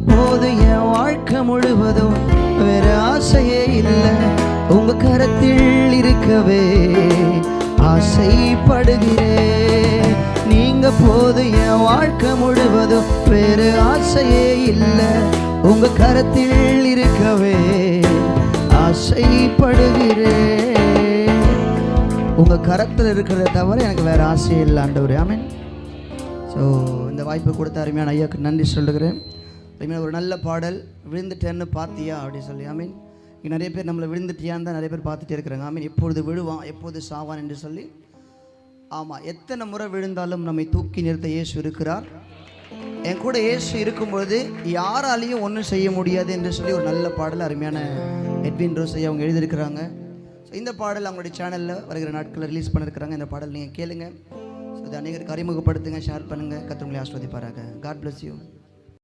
போதும் என் வாழ்க்கை முழுவதும் வேற ஆசையே இல்லை. உங்க கரத்தில் இருக்கவே ஆசைப்படுகிறேன். நீங்க போதும் என் வாழ்க்கை முழுவதும் வேற ஆசையே இல்லை. உங்க கரத்தில் இருக்கவே ஆசைப்படுகிறேன். உங்க கரத்தில் இருக்கிறத தவிர எனக்கு வேற ஆசையே இல்லை ஆண்டவரே. ஆமென். ஸோ இந்த வாய்ப்பை கொடுத்த அருமையான ஐயாவுக்கு நன்றி சொல்லுகிறேன். அருமையான ஒரு நல்ல பாடல், விழுந்துட்டேன்னு பார்த்தியா அப்படின்னு சொல்லி. ஆமீன். இங்கே நிறைய பேர் நம்மளை விழுந்துட்டியான்னு தான் நிறைய பேர் பார்த்துட்டே இருக்கிறாங்க. ஆமீன். எப்பொழுது விழுவான், எப்போது சாவான் என்று சொல்லி. ஆமாம், எத்தனை முறை விழுந்தாலும் நம்மை தூக்கி நிறுத்த இயேசு இருக்கிறார். என் கூட இயேசு இருக்கும்பொழுது யாராலையும் ஒன்றும் செய்ய முடியாது என்று சொல்லி ஒரு நல்ல பாடல் அருமையான எட்வின் ரோஸ் ஐயா அவங்க எழுதியிருக்கிறாங்க. ஸோ இந்த பாடல் அவங்களுடைய சேனலில் வருகிற நாட்களில் ரிலீஸ் பண்ணியிருக்கிறாங்க. இந்த பாடல் நீங்கள் கேளுங்க. ஸோ இதை அநேகருக்கு அறிமுகப்படுத்துங்க, ஷேர் பண்ணுங்கள். கர்த்தர் உங்களை ஆசீர்வதிப்பாராக. God bless you.